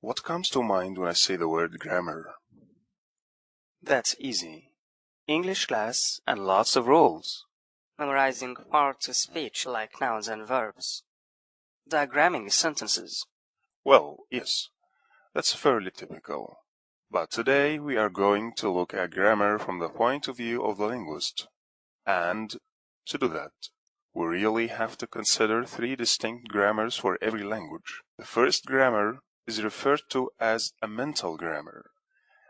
What comes to mind when I say the word grammar? That's easy. English class and lots of rules. Memorizing parts of speech like nouns and verbs. Diagramming sentences. Well, yes, that's fairly typical. But today we are going to look at grammar from the point of view of the linguist. And to do that, we really have to consider three distinct grammars for every language. The first grammar is referred to as a mental grammar,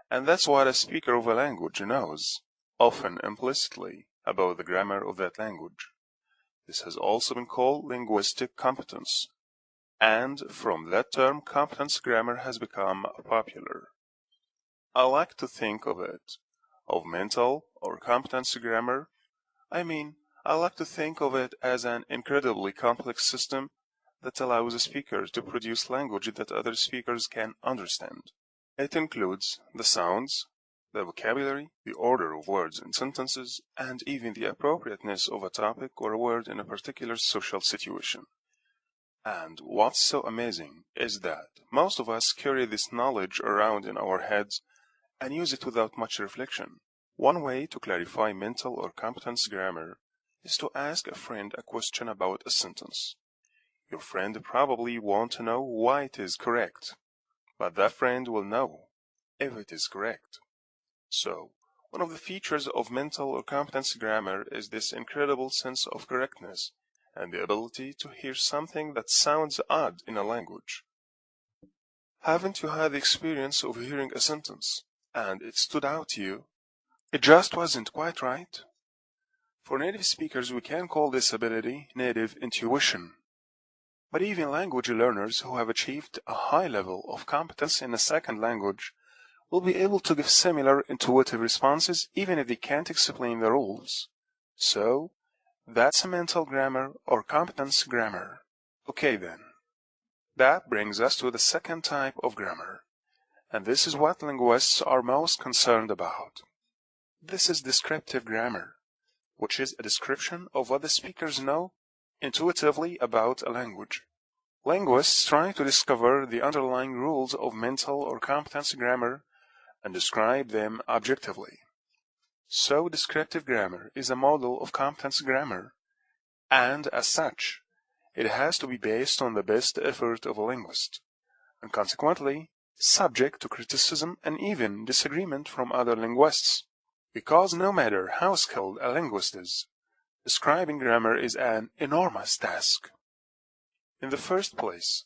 and that's what a speaker of a language knows, often implicitly, about the grammar of that language. This has also been called linguistic competence, and from that term competence grammar has become popular. I like to think of mental or competence grammar. I like to think of it as an incredibly complex system that allows a speaker to produce language that other speakers can understand. It includes the sounds, the vocabulary, the order of words in sentences, and even the appropriateness of a topic or a word in a particular social situation. And what's so amazing is that most of us carry this knowledge around in our heads and use it without much reflection. One way to clarify mental or competence grammar is to ask a friend a question about a sentence. Your friend probably won't know why it is correct, but that friend will know if it is correct. So, one of the features of mental or competence grammar is this incredible sense of correctness and the ability to hear something that sounds odd in a language. Haven't you had the experience of hearing a sentence and it stood out to you? It just wasn't quite right. For native speakers, we can call this ability native intuition. But even language learners who have achieved a high level of competence in a second language will be able to give similar intuitive responses even if they can't explain the rules. So, that's a mental grammar or competence grammar. Okay then. That brings us to the second type of grammar, and this is what linguists are most concerned about. This is descriptive grammar, which is a description of what the speakers know intuitively about a language. Linguists try to discover the underlying rules of mental or competence grammar and describe them objectively. So descriptive grammar is a model of competence grammar, and as such, it has to be based on the best effort of a linguist, and consequently, subject to criticism and even disagreement from other linguists. Because no matter how skilled a linguist is, describing grammar is an enormous task. In the first place,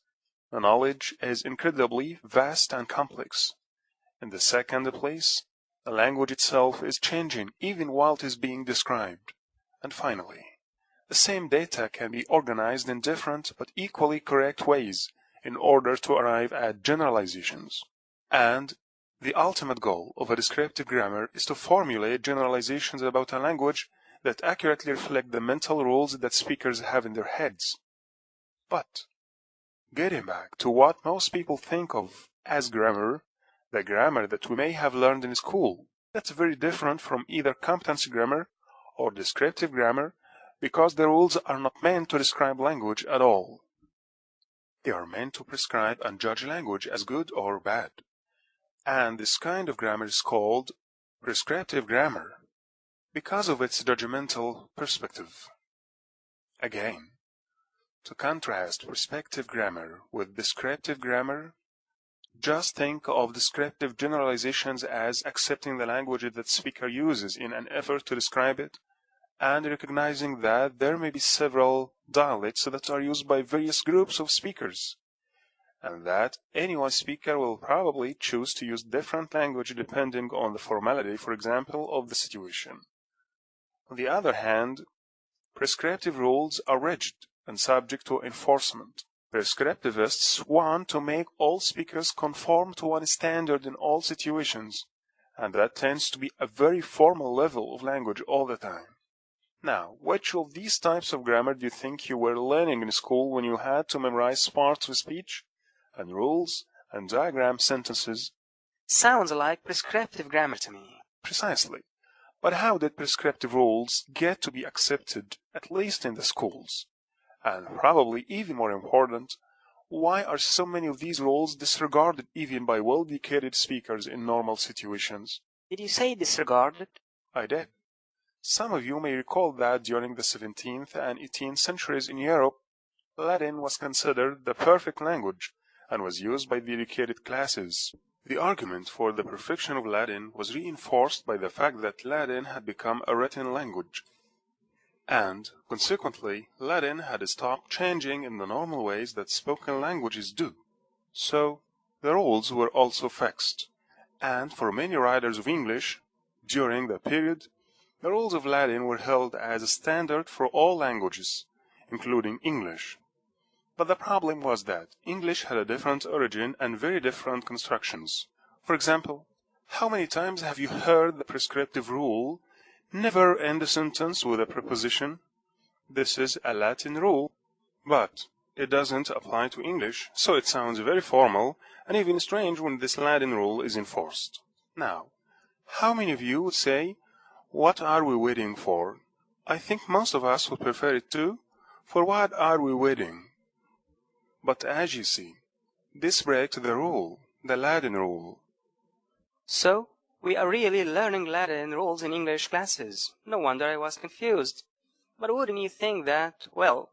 the knowledge is incredibly vast and complex. In the second place, the language itself is changing even while it is being described. And finally, the same data can be organized in different but equally correct ways in order to arrive at generalizations. And the ultimate goal of a descriptive grammar is to formulate generalizations about a language that accurately reflect the mental rules that speakers have in their heads. But, getting back to what most people think of as grammar, the grammar that we may have learned in school, that's very different from either competence grammar or descriptive grammar because the rules are not meant to describe language at all. They are meant to prescribe and judge language as good or bad. And this kind of grammar is called prescriptive grammar because of its judgmental perspective. Again, to contrast prescriptive grammar with descriptive grammar, just think of descriptive generalizations as accepting the language that the speaker uses in an effort to describe it, and recognizing that there may be several dialects that are used by various groups of speakers, and that any one speaker will probably choose to use different language depending on the formality, for example, of the situation. On the other hand, prescriptive rules are rigid and subject to enforcement. Prescriptivists want to make all speakers conform to one standard in all situations, and that tends to be a very formal level of language all the time. Now, which of these types of grammar do you think you were learning in school when you had to memorize parts of speech, and rules, and diagram sentences? Sounds like prescriptive grammar to me. Precisely. But how did prescriptive rules get to be accepted, at least in the schools? And probably even more important, why are so many of these rules disregarded even by well-educated speakers in normal situations? Did you say disregarded? I did. Some of you may recall that during the 17th and 18th centuries in Europe, Latin was considered the perfect language and was used by the educated classes. The argument for the perfection of Latin was reinforced by the fact that Latin had become a written language, and, consequently, Latin had stopped changing in the normal ways that spoken languages do. So, the rules were also fixed, and for many writers of English, during the period, the rules of Latin were held as a standard for all languages, including English. But the problem was that English had a different origin and very different constructions. For example, how many times have you heard the prescriptive rule, never end a sentence with a preposition? This is a Latin rule, but it doesn't apply to English, so it sounds very formal and even strange when this Latin rule is enforced. Now, how many of you would say, "What are we waiting for?" I think most of us would prefer it too. For what are we waiting? But as you see, this breaks the rule, the Latin rule. So, we are really learning Latin rules in English classes. No wonder I was confused. But wouldn't you think that, well,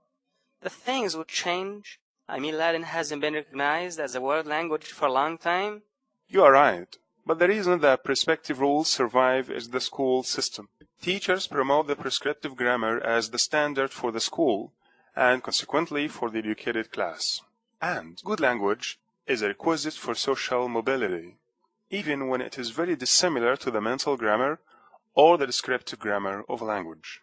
the things would change? I mean, Latin hasn't been recognized as a world language for a long time. You are right, but the reason that prescriptive rules survive is the school system. Teachers promote the prescriptive grammar as the standard for the school, and consequently for the educated class. And good language is a requisite for social mobility, even when it is very dissimilar to the mental grammar or the descriptive grammar of language.